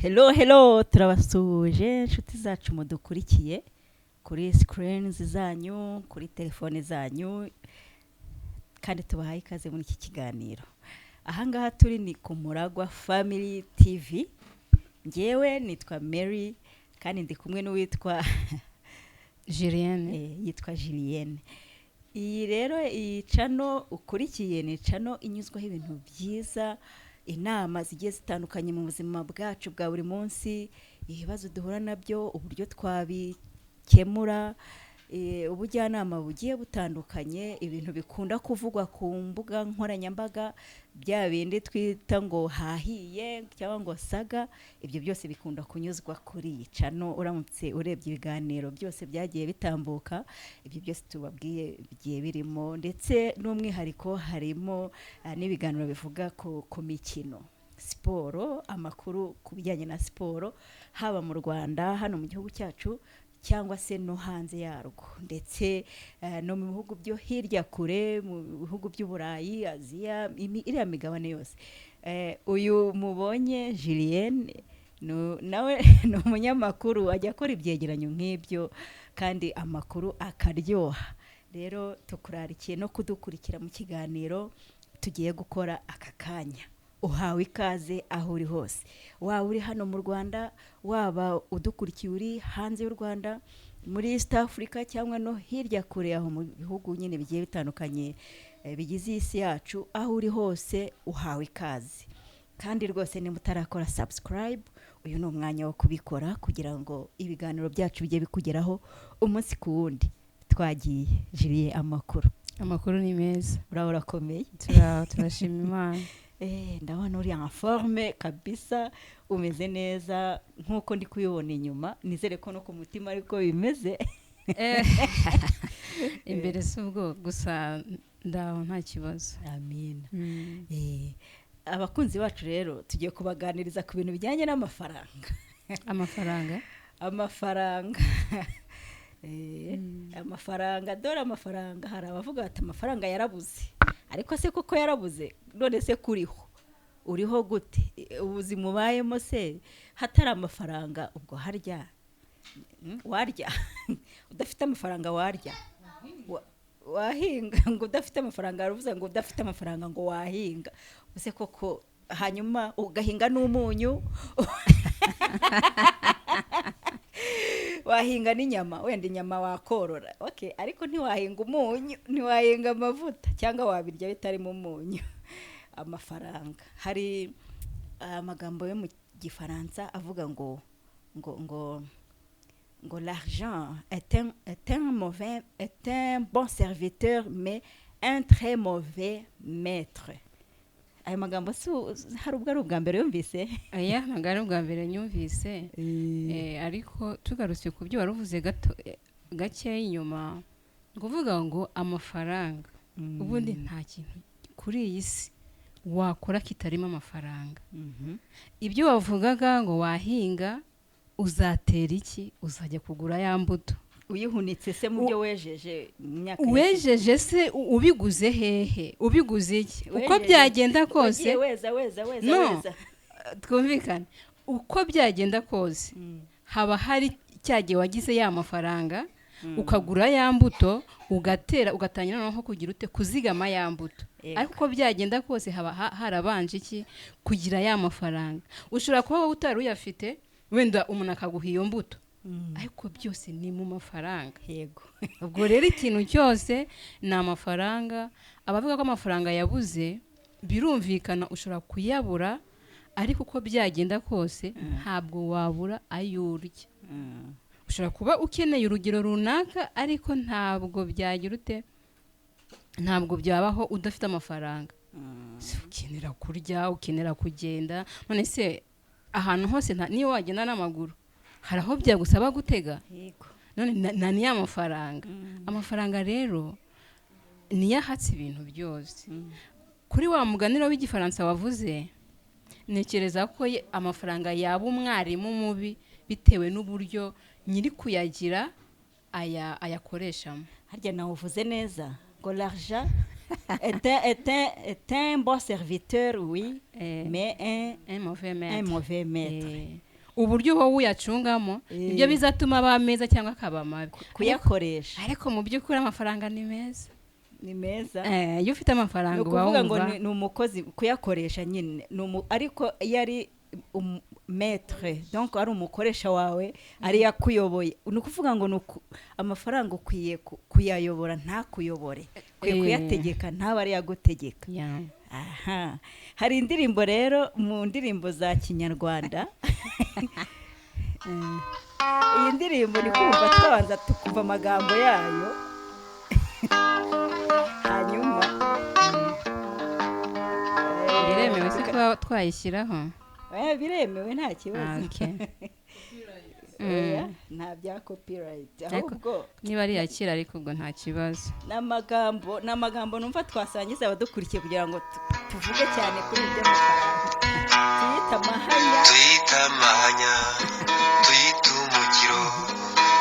Hello, turabasuje inshuti zacu mudukurikiye kuri screens zanyu, kuri telefone zanyu, kandi tubahaye ikaze muri iki kiganiro. Ahangaha turi ni ku Muragwa Family TV. Ngewe nitwa Mary kandi ndi kumwe n'uwitwa Julienne. Yitwa Julienne. Iyi rero iyi channel ukurikiye ni channel inyuzwaho ibintu byiza, inama zigiye zitandukanye mu buzima bwacu bwa buri munsi, ibibazo duhura nabyo, uburyo twabikemura, ubujyanama bugiye butandukanye, ibintu bikunda kuvugwa ku mbuga nkoranyambaga, bya bindi twita ngo hahiye cyangwa ngo saga, ibyo byose bikunda kunyuzwa kuri iyi channel. Uramutse urebye ibiganiro byose byagiye bitambuka, ibyo byose tubabwiye bigiye birimo, ndetse n'umwihariko harimo n'ibiganiro bivuga ku mikino, siporo, amakuru ku bijyanye na siporo, haba mu Rwanda, hano mu gihugu cyacu, cyangwa se no hanze yarwo, ndetse no mu bihugu byo hirya kure, mu bihugu by'Uburayi, Aziya, iriya migabane yose. Uyu mubonye Julienne nawe ni umunyamakuru, ajya akora ibyegeranyo nk'ibyo kandi amakuru akaryoha. Rero tukurarikiye no kudukurikira mu kiganiro tugiye gukora aka kanya. Uhawe ikaze aho uri hose, waba uri hano mu Rwanda, waba udukurikiye uri hanze y'u Rwanda, muri East Africa, cyangwa no hirya kure aho mu bihugu nyine bigiye bitandukanye bigize isi yacu. Aho uri hose uhawe ikaze, kandi rwose niba utarakora subscribe, uyu ni umwanya wo kubikora kugira ngo ibiganiro byacu bijye bikugeraho umunsi ku wundi. Twagiye Julie, amakuru ni meza. Urakomeye? Turashima Imana. Ndabona uri en forme kabisa, umeze neza nkuko ndi kuyibona inyuma. Nizere ko no ku mutima ariko bimeze. Imbere s'ubwo gusa ndaho nta kibazo. Amen. Abakunzi bacu rero tugiye kubaganiriza ku bintu bijyanye n'amafaranga. Amafaranga. Amafaranga, dore amafaranga. Hari abavuga bati amafaranga yarabuze, ariko se koko yarabuze? None se uriho gute? Ubuzima ubayemo se hatari amafaranga, ubwo harya warya? Udafite amafaranga warya? Wahinga ngo udafite amafaranga? Aravuze ngo udafite amafaranga ngo wahinga? Use koko hanyuma ugahinga n'umunyu wahinga n'inyama, wenda inyama wakorora, okay, ariko ntiwahinga umunyu, ntiwahinga amavuta, cyangwa wabirya bitarimo umunyu. Amafaranga, hari amagambo yo mu Gifaransa avuga ngo l'argent est un bon serviteur mais un très mauvais maître. Ayo magambo hari ubwo ari ubwa mbere yumvise? Aya ntabwo ari ubwa mbere nyumvise, ariko tugarutse ku byo waruvuze gake inyuma, kuvuga ngo amafaranga, ubundi nta kintu kuri iyi si wakora kitarimo amafaranga. Ibyo wavugaga ngo wahinga, uzatera iki? Uzajya kugura ya mbuto. Uyihunitse se mu byo wejeje mu myaka wejeje se ubiguze hehe? Ubiguze iki? Uko byagenda kose weza twumvikane, uko byagenda kose haba hari cyagiye wagize ya mafaranga, ukagura ya mbuto, ugatera, ugatangira no kugira ute kuzigama ya mbuto. Ariko uko byagenda kose haba harabanje iki kugira ya mafaranga. Ushobora kuba utari uyafite, wenda umuntu akaguha iyo mbuto, ariko byose ni mu mafaranga. Yego. Ubwo rero ikintu cyose ni amafaranga. Abavuga ko amafaranga yabuze, birumvikana ushobora kuyabura, ariko uko byagenda kose ntabwo wabura ayo urya. Ushobora kuba ukeneye urugero runaka, ariko ntabwo byagira ute, ntabwo byabaho udafite amafaranga. Ukenera kurya, ukenera kugenda, none se ahantu hose niyo wagenda n'amaguru, hari aho byagusaba gutega? Yego. None ni ya mafaranga. Amafaranga rero niyo ahatse ibintu byose. Kuri wa muganiro w'Igifaransa wavuze, nekereza ko amafaranga yaba umwarimu mubi bitewe n'uburyo nyiri kuyagira ayakoreshamo. Harya nawe uvuze neza ngo l'argent est un bon serviteur, oui, mais un mauvais maître. uburyo wowe uyacungamo nibyo bizatuma aba meza cyangwa akaba mabi kuyakoresha. ariko mu by'ukuri amafaranga ni meza, ni meza. iyo ufite amafaranga uba ukuvuga ngo wumva ni umukozi kuyakoresha nyine ariko yari maître, donc ari umukoresha wawe ari yakuyoboye. Ni ukuvuga ngo amafaranga ukwiye kuyayobora ntakuyobore, ukwiye kuyategeka ntabe ari yagutegeka. Aha, hari indirimbo rero mu ndirimbo za kinyarwanda iyi ndirimbo ni kumva twabanza tukumva amagambo yayo hanyuma biremewe se kuba twayishyiraho? biremewe nta kibazo. Nta bya copyright, ahubwo niba ari yakira ariko ubwo nta kibazo. n'amagambo numva twasangiza abadukurikiye kugira ngo tuvuge cyane kuri ibyo amafaranga. Tuyita amahanya, tuyita umukiro,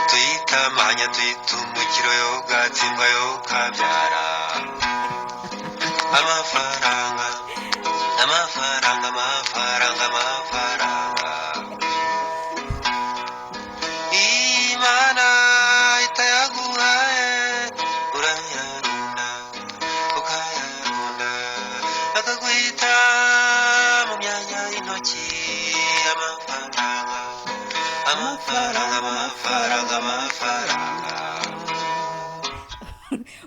tuyita amahanya, tuyita umukiro yo gatsindwa yo kabyara. Amafaranga, amafaranga, amafaranga, amafaranga. Imana itayaguhaye urayarunda, ukayarunda, akaguhita mu myanya y'intoki. Amafaranga, amafaranga, amafaranga, amafaranga.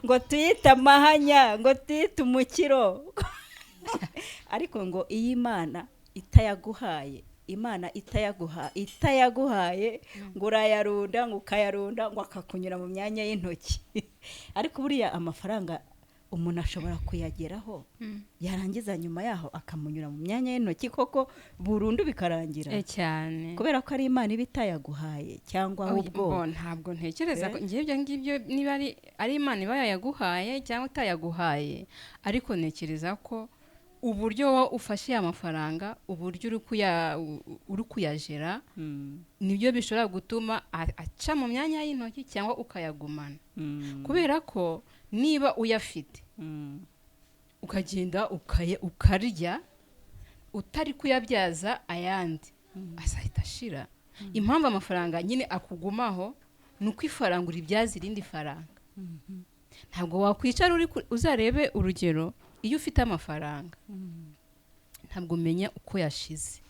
ngo tuyita amahanya, ngo tuyita umukiro. Ariko ngo iyi Imana itayaguhaye, Imana itayaguhaye ngo urayarunda, ngo ukayarunda, ngo akakunyura mu myanya y'intoki. Ariko buriya amafaranga umuntu ashobora kuyageraho yarangiza nyuma yaho akamunyura mu myanya y'intoki koko burundu bikarangira cyane, kubera ko ari Imana iba itayaguhaye. Cyangwa ahubwo ntabwo ntekereza ko ngiye ibyo ngibyo niba ari Imana iba yayaguhaye cyangwa itayaguhaye, ariko ntekereza ko uburyo wowe ufashe amafaranga, uburyo uri kuyajera nibyo bishobora gutuma aca mu myanya y'intoki cyangwa ukayagumana. Kubera ko niba uyafite ukagenda ukarya utari kuyabyaza ayandi, azahita ashira. Impamvu amafaranga nyine akugumaho ni uko ifaranga uribyaza irindi faranga. Ntabwo wakwicara uzarebe urugero, iyo ufite amafaranga ntabwo umenya uko yashize.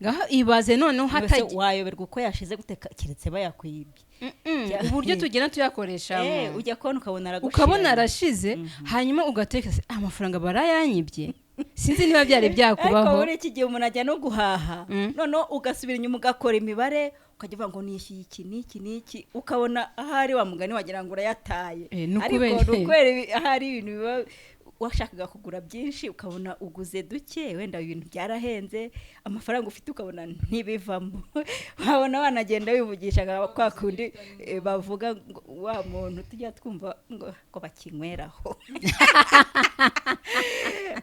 Ngaho ibaze noneho wayoberwa uko yashize gute keretse bayakwibye. Uburyo tugenda tuyakoresha ujya kubona ukabona arashize, hanyuma ugateka amafaranga barayanyibye. Sinzi niba byari byakubaho. Ariko iki gihe umuntu ajya no guhaha noneho ugasubira inyuma ugakora imibare ukajya uvuga ngo nishyuye iki n'iki n'iki, ukabona ahari wa mugani wagira ngo urayataye. Ariko nukwere ahari ibintu biba washakaga kugura byinshi ukabona uguze duke, wenda ibintu byarahenze, amafaranga ufite ukabona ntibivamo. Wabona wanagenda wivugisha kwa kundi bavuga wa muntu tujya twumva ngo bakinyweraho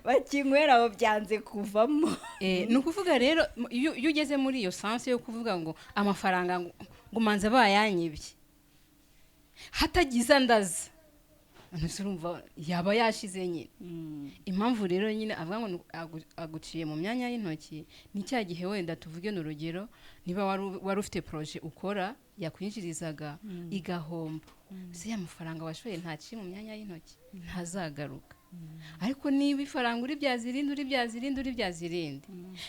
bakinyweraho byanze kuvamo. Ni ukuvuga rero iyo ugeze muri iyo sanse yo kuvuga ngo amafaranga ngo manza bayanyibye hatagize ndaza, urumva yaba yashize nyine. Impamvu rero nyine avuga ngo aguciye mu myanya y'intoki ni cya gihe wenda tuvuge n'urugero, niba wari ufite proje ukora yakwinjirizaga igahomba, se ya mafaranga washoye ntaciye mu myanya y'intoki ntazagaruka. Ariko niba ifaranga uri byazirindi.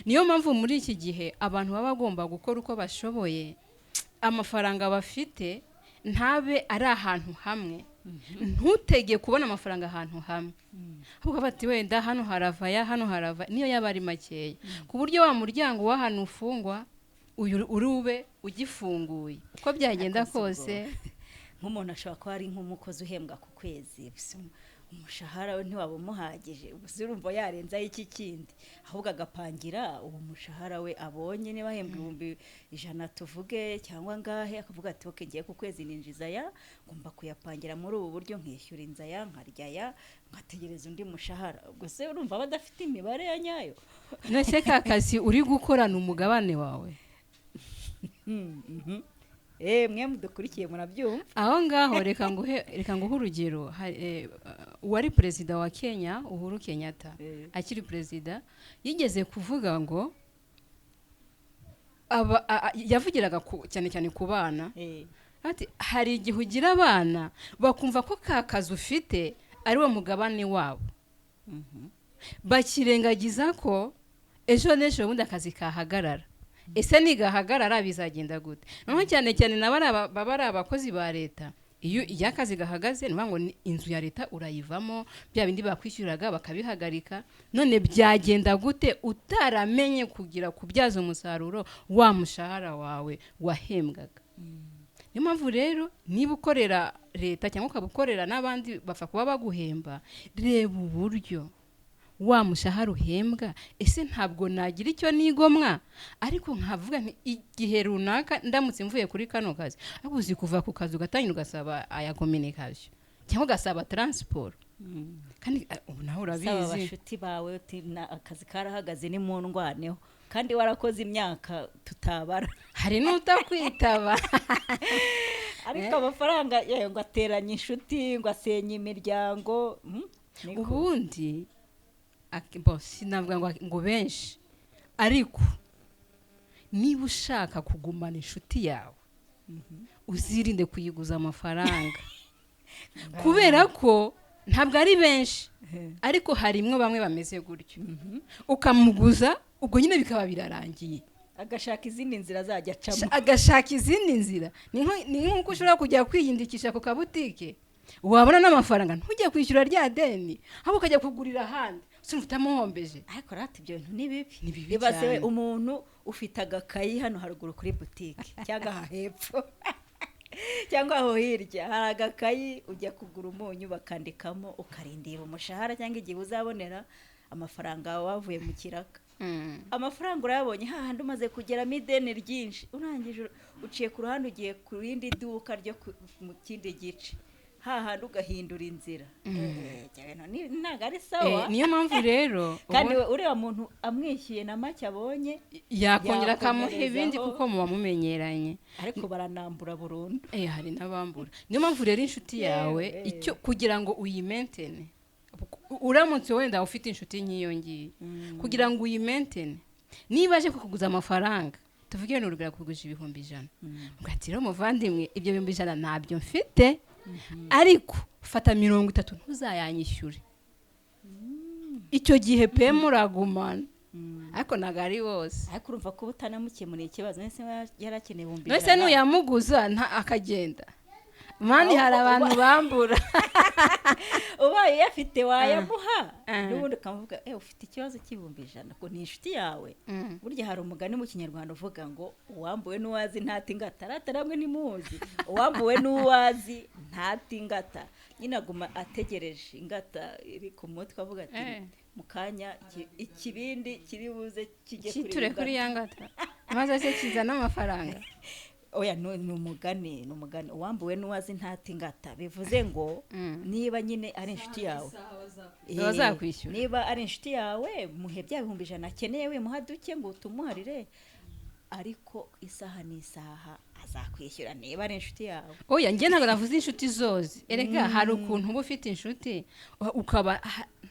Niyo mpamvu muri iki gihe abantu baba bagomba gukora uko bashoboye, amafaranga bafite ntabe ari ahantu hamwe. Ntutege kubona amafaranga ahantu hamwe, ahubwo bati wenda hano harava niyo yaba ari makeya, ku buryo wa muryango w'ahantu ufungwa urube ugifunguye. Uko byagenda kose nk'umuntu ashobora kuba ari nk'umukozi uhembwa ku kwezi, umushahara we ntiwaba umuhagije, gusa urumva yarenzaho iki kindi, ahubwo agapangira uwo mushahara we abonye. Niba ahembwa 100 tuvuge cyangwa ngahe, akavuga ati oke ngiye ku kwezi ninjiza ya, ngomba kuyapangira muri ubu buryo, nkishyura inzaya nkarya ya, ngategereza undi mushahara. Gusa urumva badafite imibare ya nyayo. Nese ka kazi uri gukorana umugabane wawe. Mwe mudukurikiye murabyumva. Aho ngaho reka nguhe urugero. Uwari perezida wa Kenya, Uhuru Kenyatta, akiri perezida, yigeze kuvuga ngo yavugiraga cyane cyane ku bana ati hari igihe ugira abana bakumva ko ka kazi ufite ari wo mugabane wabo bakirengagiza ko ejo n'ejo bundi akazi kahagarara ese nigahagarara bizagenda gute noneho cyane cyane baba ari abakozi ba leta iyo akazi gahagaze ni ngo inzu ya leta urayivamo bya bindi bakwishyuraga bakabihagarika none byagenda gute utaramenye kugira kubyaza umusaruro wa mushahara wawe wahembwaga niyo mpamvu rero niba ukorera leta cyangwa ukabukorera n'abandi bapfa kuba baguhemba reba uburyo wa mushahara uhembwa ese ntabwo nagira icyo nigomwa ariko nkavuga nti igihe runaka ndamutse mvuye kuri kano kazi ariko uzi kuva ku kazi ugatangira ugasaba aya communication cyangwa ugasaba transport kandi ubu nawe urabizi saba abashuti bawe akazi karahagaze ni mu ndwaneho kandi warakoze imyaka tutabara hari n'utakwitaba ariko amafaranga ngo ateranya inshuti ngo asenye imiryango ubundi sinavuga ngo benshi ariko niba ushaka kugumana inshuti yawe uzirinde kuyiguza amafaranga kubera ko ntabwo ari benshi ariko harimwo bamwe bameze gutyo ukamuguza ubwo nyine bikaba birarangiye agashaka izindi nzira azajya acamo agashaka izindi nzira ni nk'uko ushobora kujya kwiyindikisha ku kabutike wabona n'amafaranga ntujye kwishyura rya deni ahubwo ukajya kugurira ahandi ufite amuhombeje ariko rati ibyo bintu ni bibi ibaze umuntu ufite agakayi hano haruguru kuri butike cyangwa aha hepfo cyangwa aho hirya hari agakayi ujya kugura umunyu bakandikamo ukarindira umushahara cyangwa igihe uzabonera amafaranga wavuye mu kiraka amafaranga urayabonye hahandi umaze kugeramo ideni ryinshi urangije uciye ku ruhande ugiye ku rindi duka ryo mu kindi gice hahandi ugahindura inzira ntabwo ari sawa niyo mpamvu rero kandi ureba muntu amwishyuye na make abonye yakongera akamuha ibindi kuko muba mumenyeranye ariko baranambura burundu hari n'abambura niyo mpamvu rero inshuti yawe icyo kugira ngo uyimentene uramutse wenda ufite inshuti nk'iyo ngiyo kugira ngo uyimentene niba aje kukuguza amafaranga tuvuge n'urugero kugurisha 1,100 ugatira umuvandimwe ibyo 1,100 ntabyo mfite ariko fata 30 ntuzayanyishyure icyo gihe pe muragumana ariko nagari wose ariko urumva ko utanamukemuriye ikibazo nese yarakeneye 1,100 nese nuyamuguza akagenda mani hari abantu bambura ubaye yafite wayamuha n'ubundi ukamuvuga ufite ikibazo cy'1,100 ko ni inshuti yawe burya hari umugani mu kinyarwanda uvuga ngo uwambuwe n'uwazi ntatingata rataramwe nimuzi uwambuwe n'uwazi ntatingata nyine aguma ategereje ingata iri ku mutwe avuga ati mu kanya ikibindi kiri buze kijye kuri yangata maze se kizana amafaranga oya ni umugani uwambuwe n'uwazi ntatingata bivuze ngo niba nyine ari inshuti yawe bazakwishyura niba ari inshuti yawe muhe bya 1,100 akeneye we muhaduke ngo tumuharire ariko isaha n'isaha azakwishyura niba ari inshuti yawe oya njye ntabwo navuze inshuti zose erega hari ukuntu uba ufite inshuti ukaba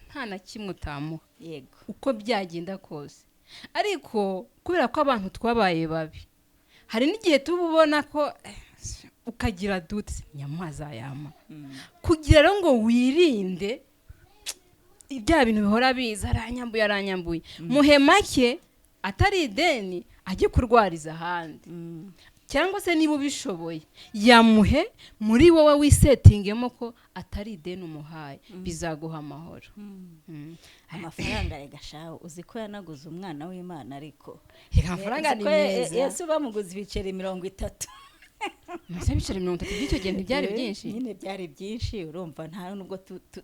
nta na kimwe utamuha yego uko byagenda kose ariko kubera ko abantu twabaye babi hari n'igihe tuba ubona ko ukagira dutse nyamaza yama kugira ngo wirinde ibya bintu bihora biza aranyambuye muhe make atari ideni ajye kurwariza ahandi cyangwa se niba ubishoboye yamuhe muri wowe wisetingemo ko atari ideni umuhaye bizaguha amahoro amafaranga regashaho uzi ko yanaguze umwana w'Imana ariko amafaranga ni meza Yesu bamuguze ibiceri 30 Mase ibiceri 30 by'icyo gihe ntibyari byinshi nyine byari byinshi urumva nta nubwo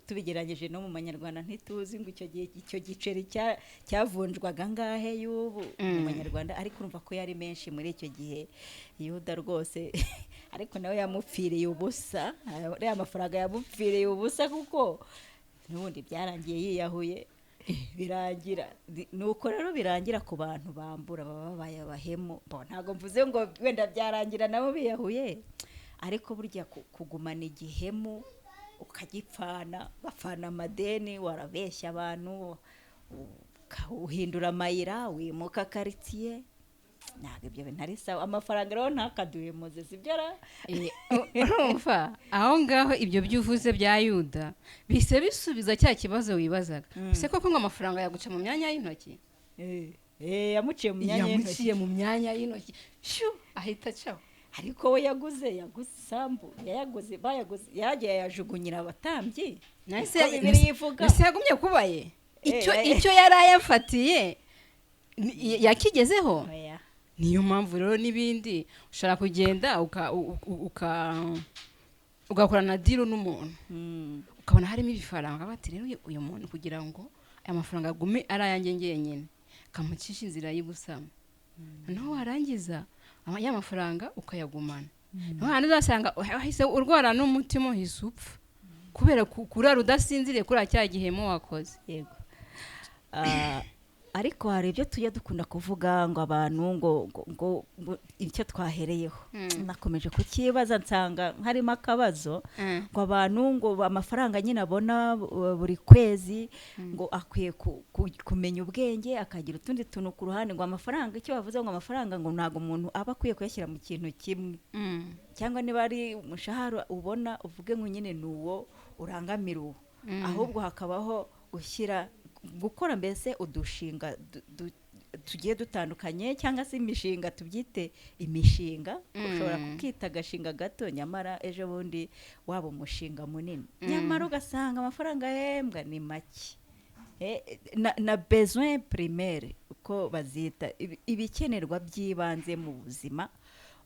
tubigeranyije no mu Manyarwanda ntituzi ngo icyo giceri cyavunjwaga ngahe y'ubu mu Manyarwanda ariko urumva ko yari menshi muri icyo gihe Yuda rwose ariko nawe yamupfiriye ubusa ariya mafaranga yamupfiriye ubusa kuko n'ubundi byarangiye yiyahuye birangira nuko rero birangira ku bantu bambura baba babaye abahemu ntago mvuze ngo wenda byarangira nabo biyahuye ariko burya kugumana igihemu ukagipfana bafana amadeni warabeshya abantu uhindura amayira wimuka quartier ntabwo ibyo bintu ari sawa. Amafaranga rero ntakaduye muze sibyo ra urumva aho ngaho ibyo byuvuze bya Yuda bise bisubiza cya kibazo wibazaga ese koko ngo amafaranga yaguca mu myanya y'intoki yamuciye mu myanya y'intoki, yamuciye mu myanya y'intoki shu ahita acaho. ariko we yaguze isambu, bayaguze yagiye yajugunyira abatambyi. Nahise yivuga ese yagumye kubaye icyo yari ayafatiye yakigezeho. Niyo mpamvu rero n'ibindi ushaka kugenda ugakorana diro n'umuntu ukabona harimo ibifaranga bati rero uyu muntu kugira ngo aya mafaranga agume ari ayanjye ngenyine kamucisha inzira y'ubusamo, noneho warangiza ya mafaranga ukayagumana. Noneho hano uzasanga wahise urwara n'umutima uhise upfa kubera kurara udasinziriye kuri cya gihemo wakoze. Yego. Ariko hari ibyo tujya dukunda kuvuga ngo abantu ngo icyo twahereyeho nakomeje kukibaza nsanga harimo akabazo ngo abantu ngo amafaranga nyine abona buri kwezi ngo akwiye kumenya ubwenge akagira utundi tuntu ku ruhande, ngo amafaranga icyo bavuze ngo amafaranga ngo ntago umuntu aba akwiye kuyashyira mu kintu kimwe, cyangwa niba ari umushahara ubona uvuge ngo nyine nuwo urangamira uwo, ahubwo hakabaho gukora mbese udushinga tugiye dutandukanye, cyangwa se imishinga tubyite imishinga. Ushobora kukita agashinga gato nyamara ejo bundi waba umushinga munini, nyamara ugasanga amafaranga yembwa ni make. Na besoin primaire uko bazita, ibikenerwa by'ibanze mu buzima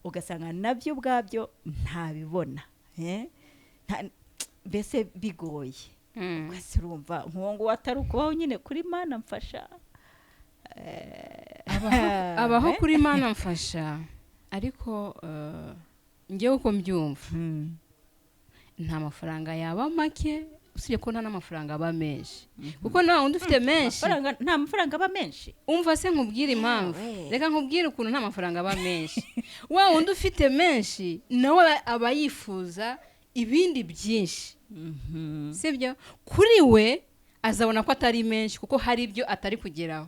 ugasanga nabyo ubwabyo ntabibona, mbese bigoye. Kwese urumva nkongo atari ukubaho nyine kuri Mana mfasha, abaho kuri Mana mfasha, ariko njyewe uko mbyumva nta mafaranga yaba make usibye ko nta n'amafaranga aba menshi, kuko nawe undi ufite menshi nta mafaranga aba menshi. Umva se nkubwire impamvu, reka nkubwire ukuntu nta mafaranga aba menshi. Wa undi ufite menshi nawe aba yifuza ibindi byinshi, sibyo? Kuri we azabona ko atari menshi kuko hari ibyo atari kugeraho,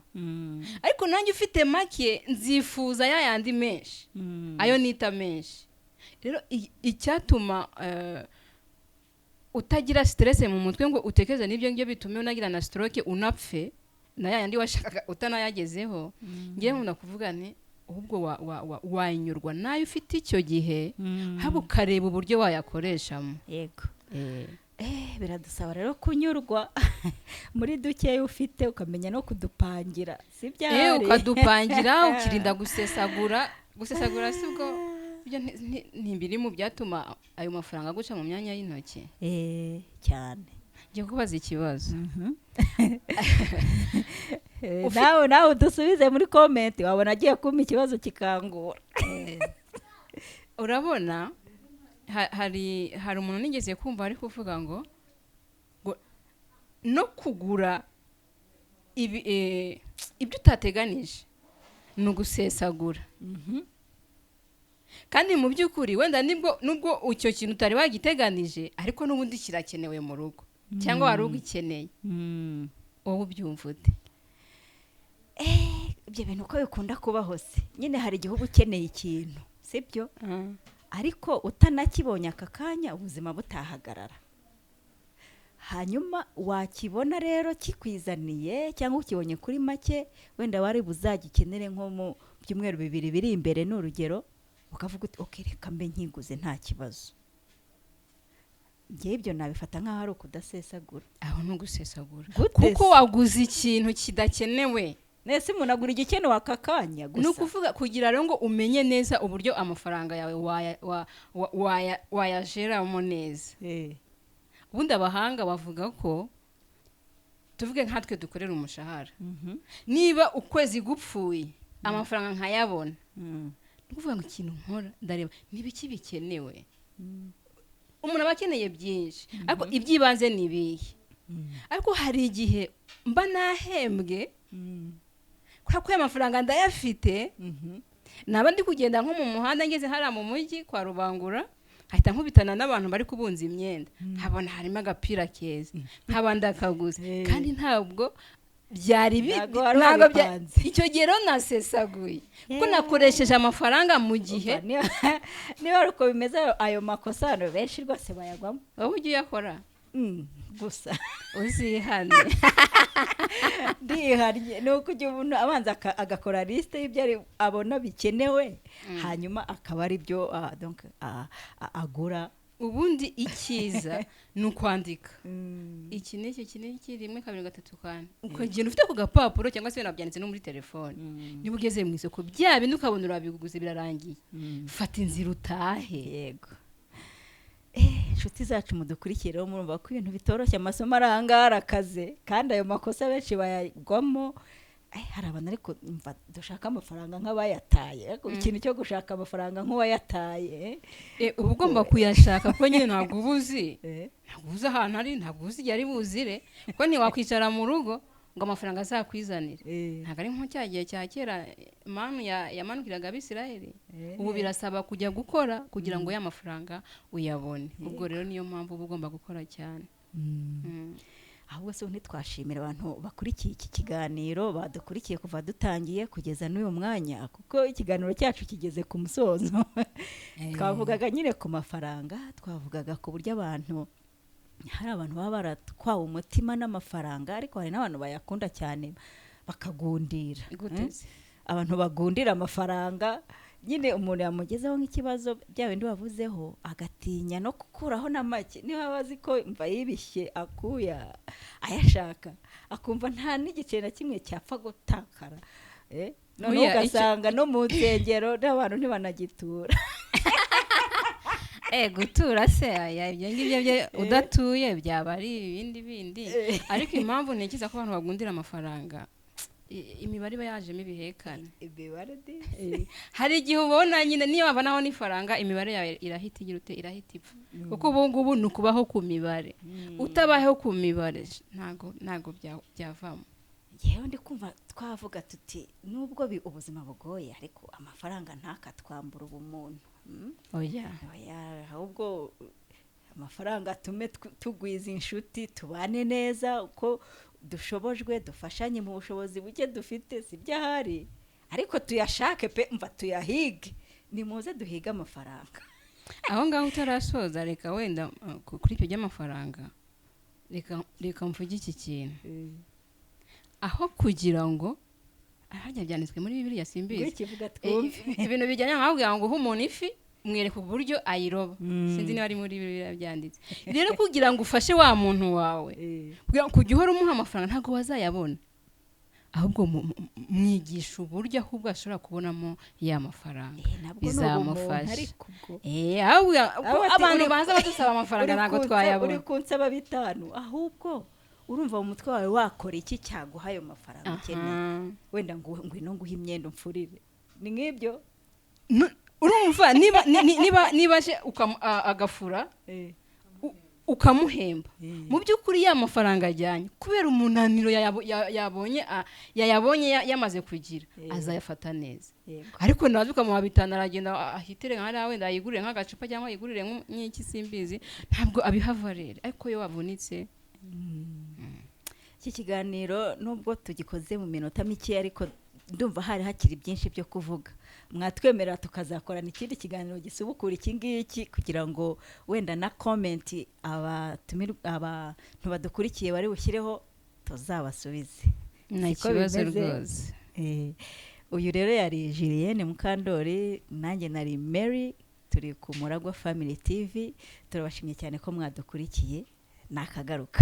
ariko nanjye ufite make nzifuza yandi menshi, ayo nita menshi. Rero icyatuma utagira stress mu mutwe ngo utekeze n'ibyo ngibyo bitume unagira na stroke unapfe na yandi washakaga utanayagezeho, ngiye nkunda kuvuga ni ahubwo wanyurwa nayo ufite icyo gihe, haba ukareba uburyo wayakoreshamo. Yego. Biradusaba rero kunyurwa muri dukeya ufite, ukamenya no kudupangira, si byari ukadupangira ukirinda gusesagura sibwo ibyo ntibiri mu byatuma ayo mafaranga guca mu myanya y'intoki. Cyane. Ngiye kubaza ikibazo. nawe udusubize muri comment, wabona agiye kumpa ikibazo kikangura. Urabona hari umuntu nigeze kumva ari kuvuga ngo no kugura ibyo utateganije ni ugusesagura. Kandi mu by'ukuri wenda nubwo icyo kintu utari wagiteganije, ariko n'ubundi kirakenewe mu rugo cyangwa wari ugikeneye. Wowe ubyumva ute? Ibyo bintu uko bikunda kuba hose nyine, hari igihugu ukeneye ikintu sibyo, ariko utanakibonye aka kanya ubuzima butahagarara. Hanyuma wakibona rero kikwizaniye cyangwa ukibonye kuri make, wenda wari buzagikenere nko mu byumweru 2 biri imbere n'urugero, ukavuga uti okay reka mbe nkiguze nta kibazo. Ngiye ibyo nabifata nk'aho ari ukudasesagura. Aho no gusesagura kuko waguze ikintu kidakenewe. Nese umuntu agura igikenewe aka kanya gusa. Nukuvuga kugira rero ngo umenye neza uburyo amafaranga yawe wayajeramo neza. Ubundi abahanga bavuga ko tuvuge nkatwe dukorera umushahara, niba ukwezi gupfuye amafaranga nkayabona, nukuvuga ngo ikintu nkora ndareba niba iki bikenewe. Umuntu aba akeneye byinshi, ariko ibyibanze ni ibihe. Ariko hari igihe mba nahembwe kuko amafaranga ndayafite, naba ndi kugenda nko mu muhanda ngeze hariya mu mujyi kwa Rubangura, ahita nkubitana n'abantu bari kubunza imyenda, nkabona harimo agapira keza, nkaba ndakaguze, kandi ntabwo byari Ntago wari ntabwo wabipanze. icyo gihe rero nasesaguye kuko nakoresheje amafaranga mu gihe niba ari uko bimeze ayo makosa hano benshi rwose bayagwamo. wowe ujya uyakora gusa uzihane. ndihariye ni uko ujya umuntu abanza agakora lisite y'ibyo abona bikenewe hanyuma akaba ari byo agura. ubundi icyiza ni ukwandika iki n'iki iki n'iki 1 2 3 4 ukagenda ufite ku gapapuro cyangwa se nabyanditse no muri telefone. niba ugeze mu isoko bya bintu ukabona urabiguze birarangiye fata inzira utahe. Yego inshuti zacu mudukurikire rero murumva ko ibintu bitoroshye amasomo arangara akaze kandi ayo makosa benshi bayagwamo. hari abantu ariko dushaka amafaranga nk'abayataye ikintu cyo gushaka amafaranga nk'uwayataye uba ugomba kuyashaka kuko nyine ntabwo ubuzi ahantu ari, ntabwo uzi igihe ari buzire kuko ntiwakwicara mu rugo ngo amafaranga azakwizanire. ntabwo ari nko cya gihe cya kera manu yamanukiraga abisiraheli. ubu birasaba kujya gukora kugira ngo ya mafaranga uyabone. ubwo rero niyo mpamvu uba ugomba gukora cyane. ahubwo se ntitwashimira abantu bakurikiye iki kiganiro badukurikiye kuva dutangiye kugeza n'uyu mwanya kuko ikiganiro cyacu kigeze ku musozo. twavugaga nyine ku mafaranga, twavugaga ku buryo abantu hari abantu baba baratwawe umutima n'amafaranga ariko hari n'abantu bayakunda cyane bakagundira. abantu bagundira amafaranga nyine umuntu yamugezeho nk'ikibazo bya bindi wavuzeho agatinya no gukuraho na make niba bazi ko mva yibishye akuya ayashaka akumva nta n'igice na kimwe cyapfa gutakara. none ugasanga no mu nsengero n'abantu ntibanagitura. gutura se ibyo ngibyo udatuye byaba ari ibindi bindi. ariko impamvu ntekereza ko abantu bagundira amafaranga imibare iba yajemo ibihekane. hari igihe ubona nyine niyo waba naho n'ifaranga imibare yawe irahita igira ute irahita ipfa kuko ubu ngubu ni ukubaho ku mibare. utabaho ku mibare ntago byavamo. yewe ndi kumva twavuga tuti nubwo ubuzima bugoye ariko amafaranga ntakatwambura ubumuntu. ahubwo amafaranga atume tugwiza inshuti tubane neza uko dushobojwe dufashanye mu bushobozi buke dufite si byahari ariko tuyashake pe mva tuyahige nimuze duhiga amafaranga. aho ngaho utarasoza reka wenda kuri icyo by'amafaranga reka mvuge iki kintu. aho kugira ngo ahajya byanditswe muri Bibiliya simbizi ibintu bijyanye nk'aho ngo umuntu ifi mwereka uburyo ayiroba. sinzi niba ari muri Bibiliya byanditse. rero kugira ngo ufashe wa muntu wawe kujya uhora umuha amafaranga ntabwo wazayabona ahubwo mwigisha uburyo ahubwo ashobora kubonamo ya mafaranga bizamufasha. abantu baza badusaba amafaranga ntabwo twayabona. uri kunsaba 5 ahubwo urumva mu mutwe wawe wakora iki cyaguha ayo mafaranga ukeneye wenda ngwino nguha imyenda umfurire ni nk'ibyo. urumva niba agafura ukamuhemba mu by'ukuri ya mafaranga ajyanye kubera umunaniro yayabonye yamaze kugira azayafata neza. ariko nawe ukamuha 5 aragenda ahitire nk'ara wenda ayigurire nk'agacupa cyangwa ayigurire nk'iki simbizi ntabwo abihavarere. ariko yo wabunitse. iki kiganiro nubwo tugikoze mu minota mike ariko ndumva hari hakiri byinshi byo kuvuga. mwatwemerera tukazakorana ikindi kiganiro gisubukura iki ngiki kugira ngo wenda na comment abantu badukurikiye bari bushyireho tuzabasubize. nta kibazo rwose. uyu rero yari Julienne Mukandori nanjye nari Mary turi ku Muragwa Family TV. turabashimye cyane ko mwadukurikiye nakagaruka.